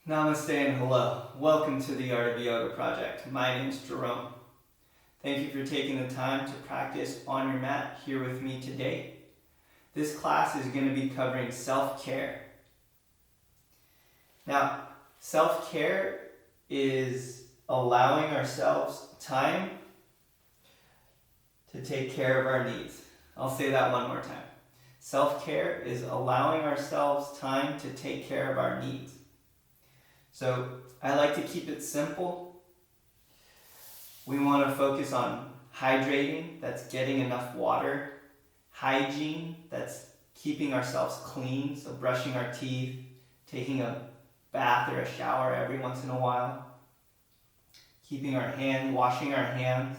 Namaste and hello. Welcome to the Art of Yoga project. My name is Jerome. Thank you for taking the time to practice on your mat here with me today. This class is going to be covering self-care. Now, self-care is allowing ourselves time to take care of our needs. I'll say that one more time. Self-care is allowing ourselves time to take care of our needs. So I like to keep it simple. We want to focus on hydrating, that's getting enough water. Hygiene, that's keeping ourselves clean, so brushing our teeth, taking a bath or a shower every once in a while. Washing our hands.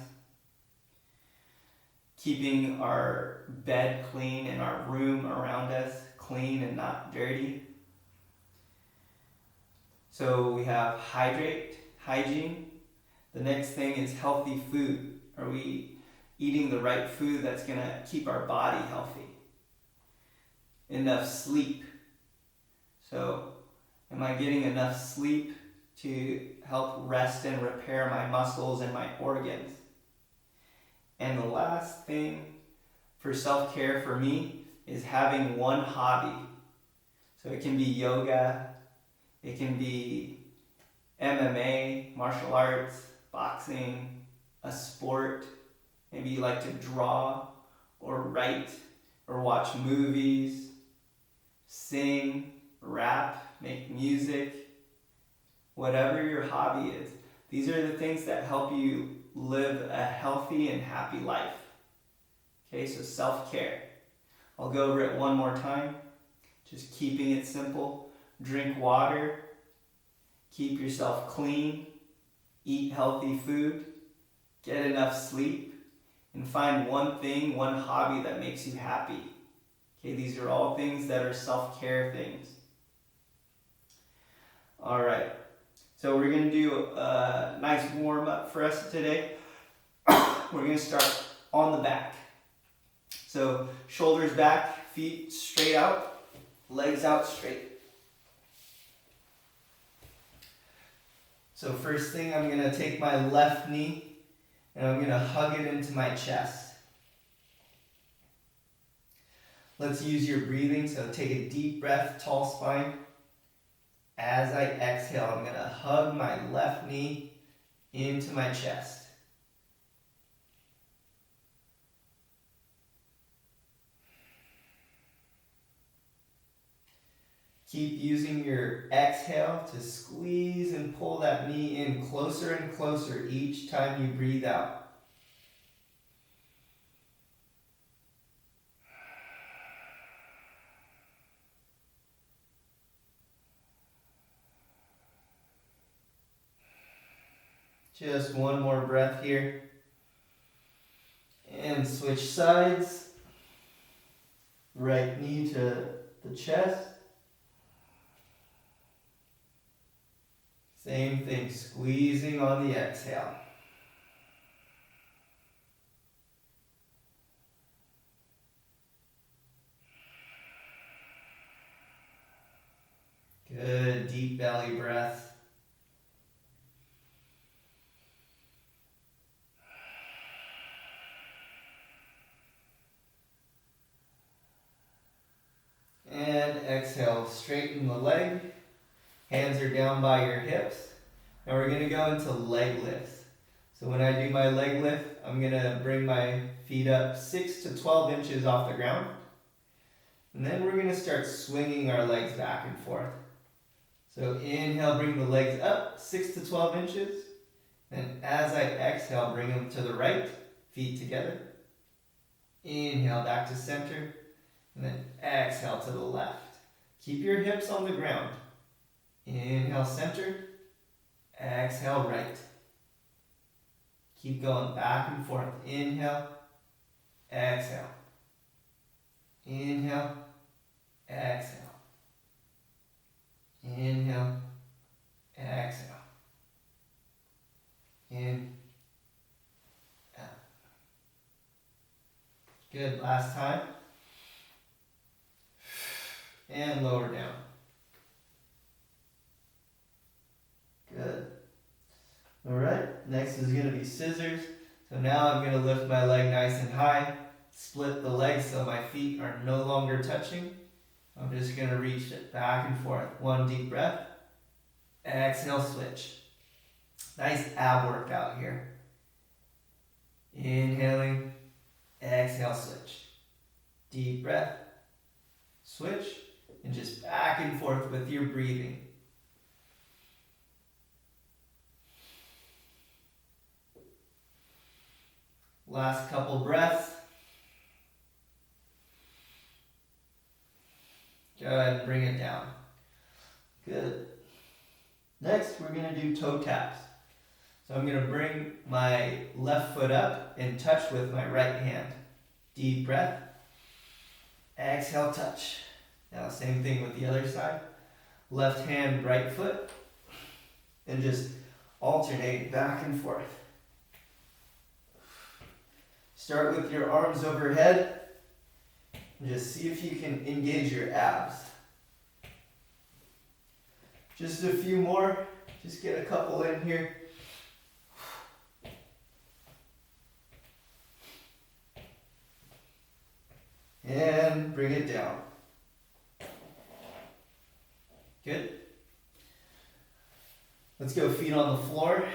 Keeping our bed clean and our room around us clean and not dirty. So we have hygiene. The next thing is healthy food. Are we eating the right food that's going to keep our body healthy? Enough sleep. So am I getting enough sleep to help rest and repair my muscles and my organs? And the last thing for self-care for me is having one hobby. So it can be yoga, it can be MMA, martial arts, boxing, a sport. Maybe you like to draw or write or watch movies, sing, rap, make music, whatever your hobby is. These are the things that help you live a healthy and happy life. Okay, so self-care. I'll go over it one more time. Just keeping it simple. Drink water, keep yourself clean, eat healthy food, get enough sleep, and find one thing, one hobby that makes you happy. Okay, these are all things that are self-care things. All right, so we're going to do a nice warm-up for us today. We're going to start on the back. So shoulders back, feet straight out, legs out straight. So first thing, I'm going to take my left knee and I'm going to hug it into my chest. Let's use your breathing. So take a deep breath, tall spine. As I exhale, I'm going to hug my left knee into my chest. Keep using your exhale to squeeze and pull that knee in closer and closer each time you breathe out. Just one more breath here. And switch sides. Right knee to the chest. Same thing, squeezing on the exhale. Good, deep belly breath. And exhale, straighten the leg. Hands are down by your hips. Now we're going to go into leg lifts. So when I do my leg lift, I'm going to bring my feet up 6 to 12 inches off the ground. And then we're going to start swinging our legs back and forth. So inhale, bring the legs up 6 to 12 inches. Then as I exhale, bring them to the right, feet together. Inhale back to center. And then exhale to the left. Keep your hips on the ground. Inhale, center. Exhale, right. Keep going back and forth. Inhale, exhale. Inhale, exhale. Inhale, exhale. In, out. Good, last time. And lower down. Next is going to be scissors. So now I'm going to lift my leg nice and high, split the leg so my feet are no longer touching. I'm just going to reach it back and forth. One deep breath. Exhale, switch. Nice ab workout here. Inhaling. Exhale, switch. Deep breath. Switch. And just back and forth with your breathing. Last couple breaths. Go ahead and bring it down. Good. Next, we're going to do toe taps. So I'm going to bring my left foot up and touch with my right hand. Deep breath. Exhale, touch. Now, same thing with the other side. Left hand, right foot. And just alternate back and forth. Start with your arms overhead. And just see if you can engage your abs. Just a few more. Just get a couple in here. And bring it down. Good. Let's go feet on the floor.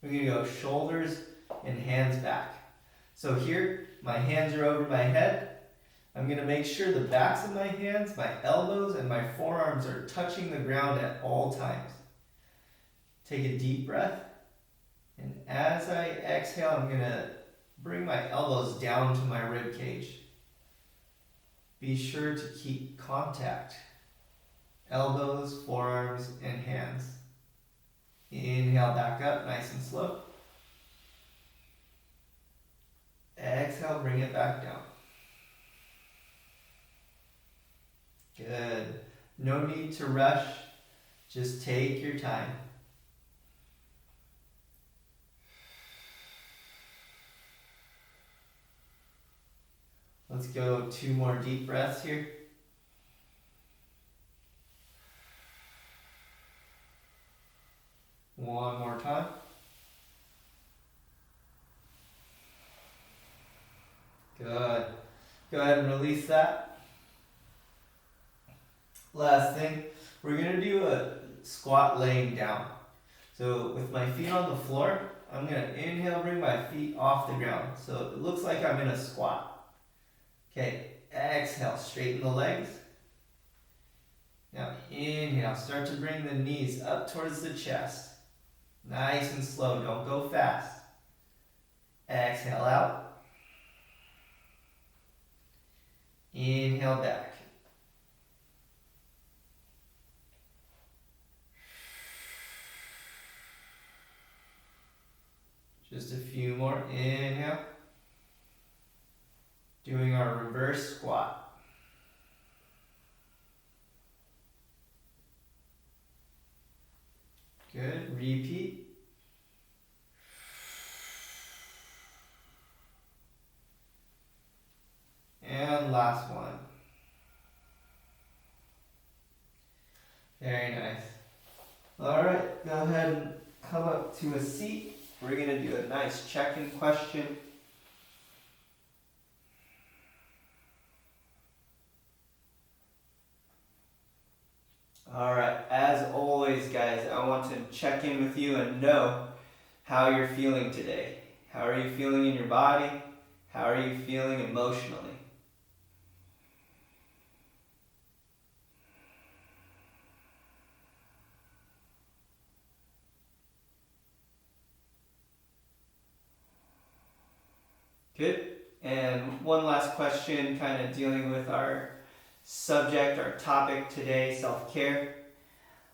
We're going to go shoulders and hands back. So here, my hands are over my head. I'm going to make sure the backs of my hands, my elbows, and my forearms are touching the ground at all times. Take a deep breath. And as I exhale, I'm going to bring my elbows down to my rib cage. Be sure to keep contact. Elbows, forearms, and hands. Inhale back up, nice and slow. Exhale, bring it back down. Good. No need to rush. Just take your time. Let's go 2 more deep breaths here. One more time. Good. Go ahead and release that. Last thing, we're going to do a squat laying down. So with my feet on the floor, I'm going to inhale, bring my feet off the ground. So it looks like I'm in a squat. Okay, exhale, straighten the legs. Now inhale, start to bring the knees up towards the chest. Nice and slow, don't go fast. Exhale out. Inhale back. Just a few more. Inhale. Doing our reverse squat. Good. Repeat. And last one. Very nice. All right, go ahead and come up to a seat. We're going to do a nice check-in question. All right, as always, guys, I want to check in with you and know how you're feeling today. How are you feeling in your body? How are you feeling emotionally? Good. And one last question, kind of dealing with our subject, our topic today, self-care.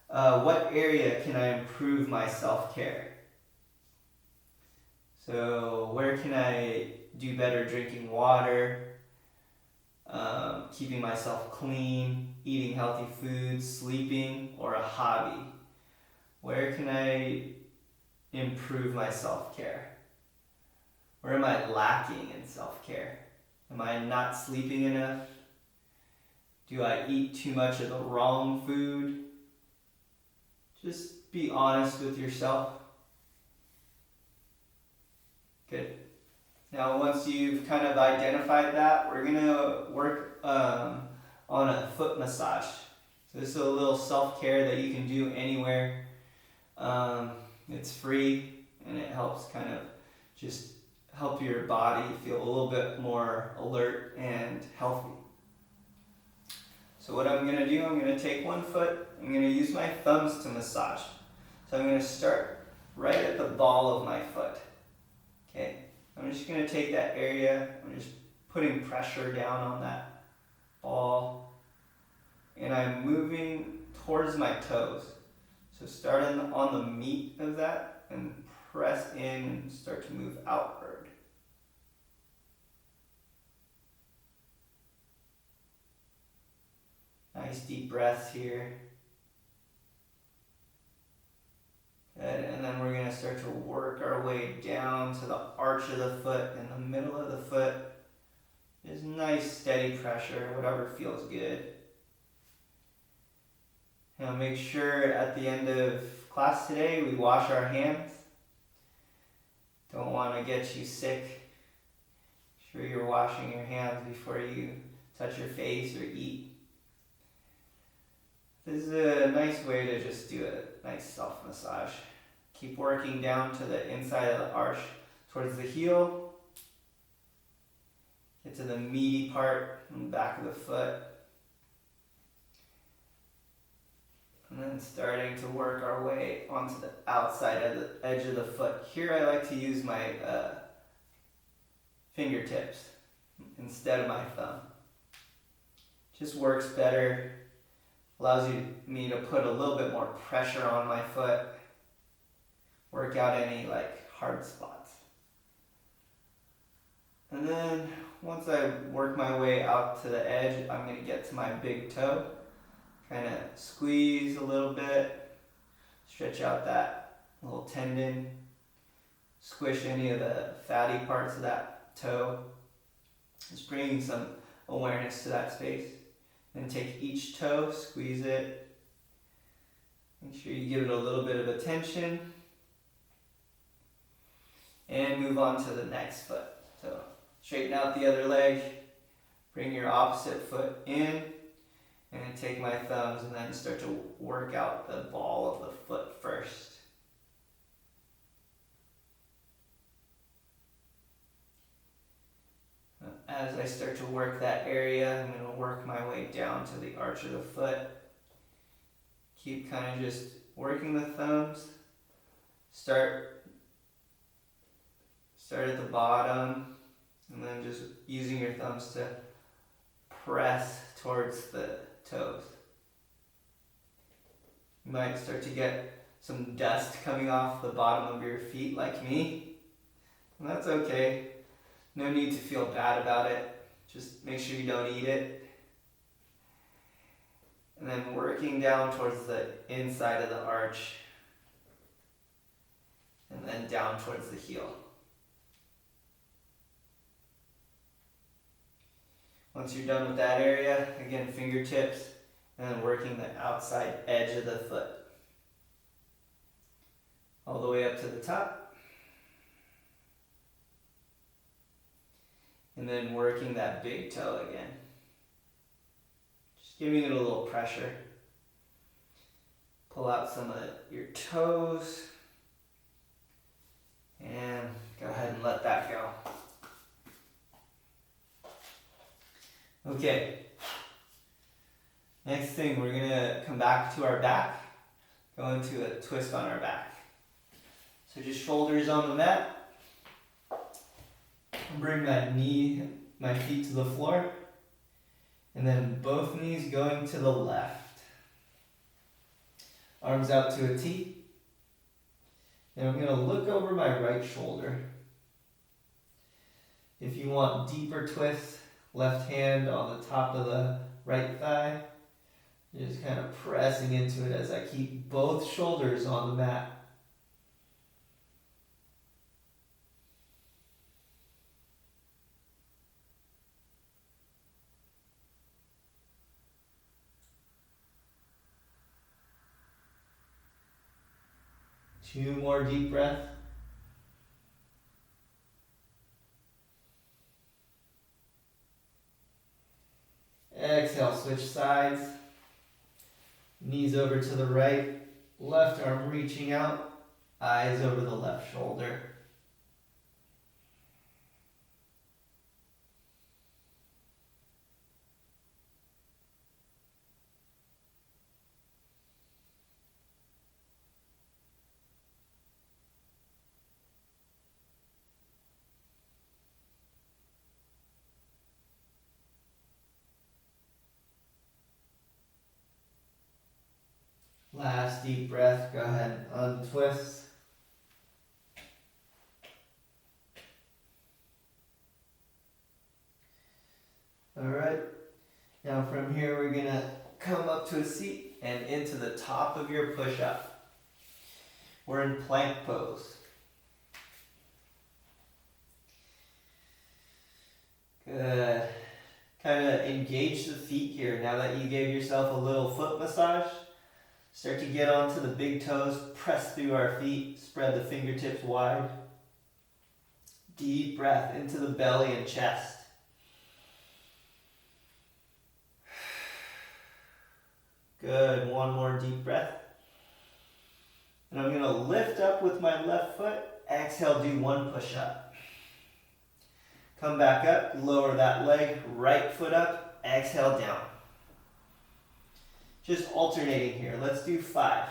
What area can I improve my self-care? So where can I do better drinking water, keeping myself clean, eating healthy foods, sleeping, or a hobby? Where can I improve my self-care? Where am I lacking in self-care? Am I not sleeping enough? Do I eat too much of the wrong food? Just be honest with yourself. Good. Now once you've kind of identified that, we're going to work on a foot massage. So this is a little self-care that you can do anywhere. It's free and it helps kind of just help your body feel a little bit more alert and healthy. So what I'm going to do, I'm going to take one foot, I'm going to use my thumbs to massage. So I'm going to start right at the ball of my foot. Okay, I'm just going to take that area, I'm just putting pressure down on that ball, and I'm moving towards my toes. So starting on the meat of that and press in and start to move outward. Nice deep breaths here. Good, and then we're going to start to work our way down to the arch of the foot and the middle of the foot. Just nice steady pressure, whatever feels good. Now make sure at the end of class today we wash our hands. Don't want to get you sick. Make sure you're washing your hands before you touch your face or eat. This is a nice way to just do a nice self-massage. Keep working down to the inside of the arch towards the heel. Get to the meaty part on the back of the foot. And then starting to work our way onto the outside of the edge of the foot. Here I like to use my fingertips instead of my thumb. Just works better. Allows me to put a little bit more pressure on my foot. Work out any hard spots. And then once I work my way out to the edge, I'm going to get to my big toe. Kind of squeeze a little bit. Stretch out that little tendon. Squish any of the fatty parts of that toe. Just bringing some awareness to that space. Then take each toe, squeeze it. Make sure you give it a little bit of attention. And move on to the next foot. So straighten out the other leg. Bring your opposite foot in. And then take my thumbs and then start to work out the ball of the foot first. As I start to work that area, I'm going to work my way down to the arch of the foot. Keep kind of just working the thumbs. Start at the bottom, and then just using your thumbs to press towards the toes. You might start to get some dust coming off the bottom of your feet like me, and that's okay. No need to feel bad about it. Just make sure you don't eat it. And then working down towards the inside of the arch. And then down towards the heel. Once you're done with that area, again, fingertips, and then working the outside edge of the foot. All the way up to the top. And then working that big toe again. Just giving it a little pressure. Pull out some of your toes. And go ahead and let that go. Okay. Next thing, we're going to come back to our back. Go into a twist on our back. So just shoulders on the mat. Bring my feet to the floor, and then both knees going to the left. Arms out to a T. And I'm going to look over my right shoulder. If you want deeper twist, left hand on the top of the right thigh. Just kind of pressing into it as I keep both shoulders on the mat. Two more deep breaths. switch sides. Knees over to the right, left arm reaching out, eyes over the left shoulder. Last deep breath, go ahead and untwist. All right, now from here we're gonna come up to a seat and into the top of your push-up. We're in plank pose. Good. Kind of engage the feet here now that you gave yourself a little foot massage. Start to get onto the big toes, press through our feet, spread the fingertips wide. Deep breath into the belly and chest. Good, one more deep breath. And I'm gonna lift up with my left foot, exhale, do one push-up. Come back up, lower that leg, right foot up, exhale down. Just alternating here. Let's do 5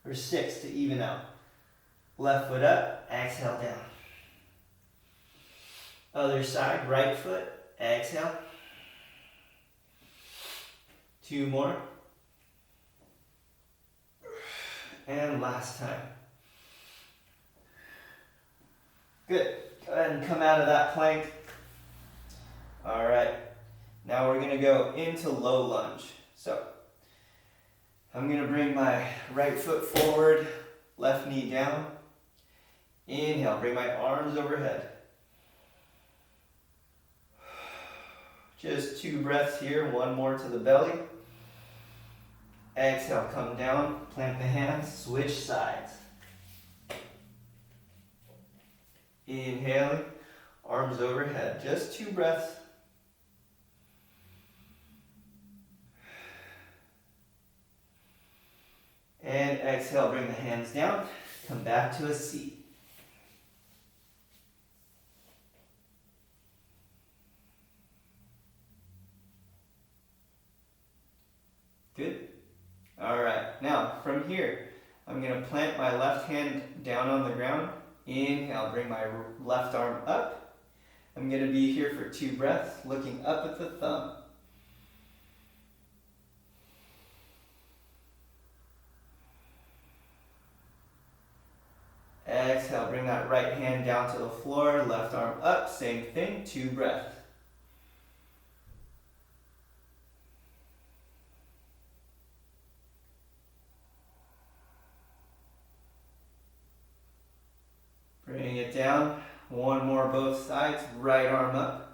or 6 to even out. Left foot up, exhale down. Other side, right foot, exhale. 2 more. And last time. Good. Go ahead and come out of that plank. All right. Now we're going to go into low lunge. So I'm going to bring my right foot forward, left knee down. Inhale, bring my arms overhead. Just 2 breaths here, 1 more to the belly. Exhale, come down, plant the hands, switch sides. Inhaling, arms overhead, just 2 breaths. And exhale, bring the hands down, come back to a seat. Good. All right, now from here, I'm going to plant my left hand down on the ground. Inhale, bring my left arm up. I'm going to be here for 2 breaths, looking up at the thumb. Exhale, bring that right hand down to the floor, left arm up, same thing, 2 breaths. Bring it down, 1 more both sides, right arm up.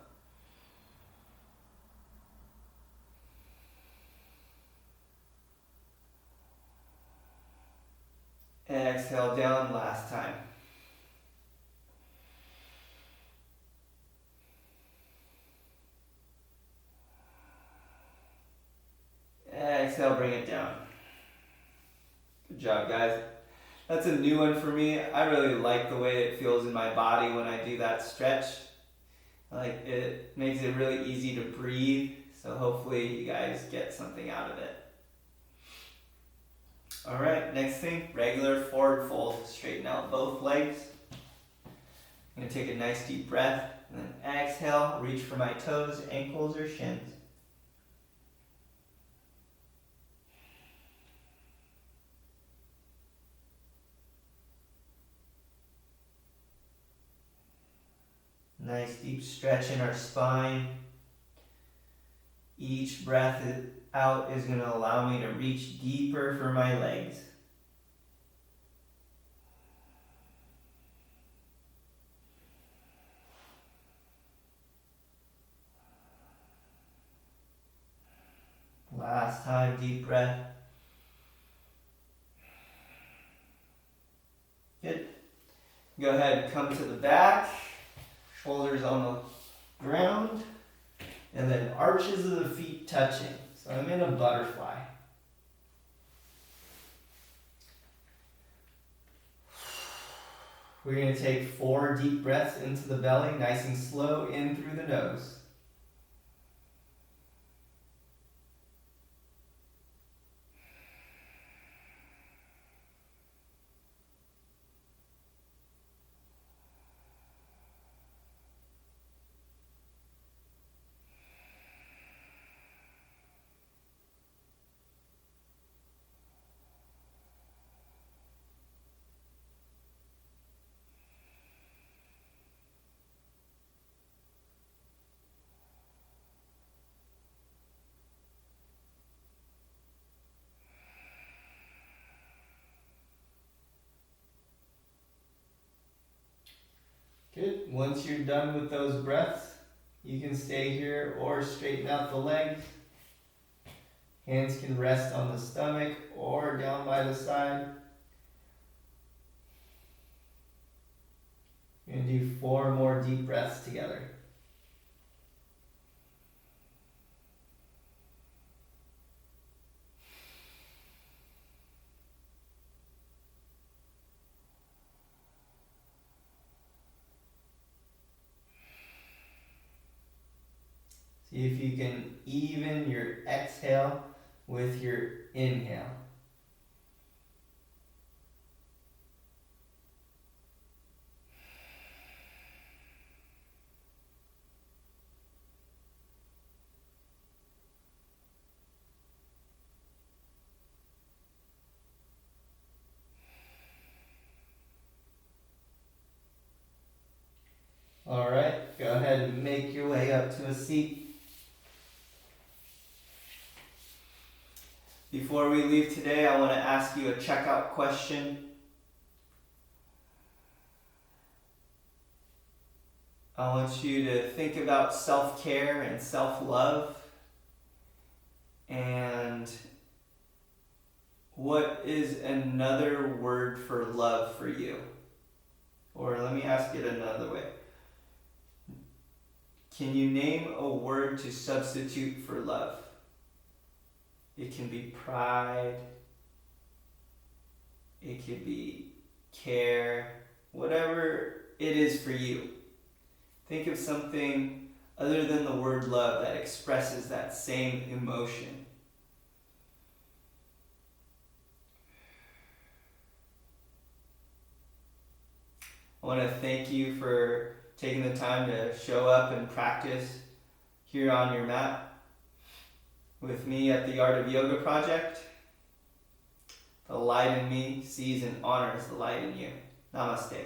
Exhale down, last time. Exhale, bring it down. Good job, guys. That's a new one for me. I really like the way it feels in my body when I do that stretch. Like, it makes it really easy to breathe. So hopefully you guys get something out of it. All right, next thing, regular forward fold. Straighten out both legs. I'm gonna take a nice deep breath and then exhale, reach for my toes, ankles, or shins. Nice deep stretch in our spine. Each breath out is going to allow me to reach deeper for my legs. Last time, deep breath. Good. Go ahead, come to the back. Shoulders on the ground, and then arches of the feet touching. So I'm in a butterfly. We're going to take 4 deep breaths into the belly, nice and slow, in through the nose. Good. Once you're done with those breaths, you can stay here or straighten out the legs. Hands can rest on the stomach or down by the side. You're going to do 4 more deep breaths together. See if you can even your exhale with your inhale. All right, go ahead and make your way up to a seat. Before we leave today, I want to ask you a checkout question. I want you to think about self-care and self-love. And what is another word for love for you? Or let me ask it another way. Can you name a word to substitute for love? It can be pride. It could be care. Whatever it is for you. Think of something other than the word love that expresses that same emotion. I want to thank you for taking the time to show up and practice here on your mat with me at the Art of Yoga Project. The light in me sees and honors the light in you. Namaste.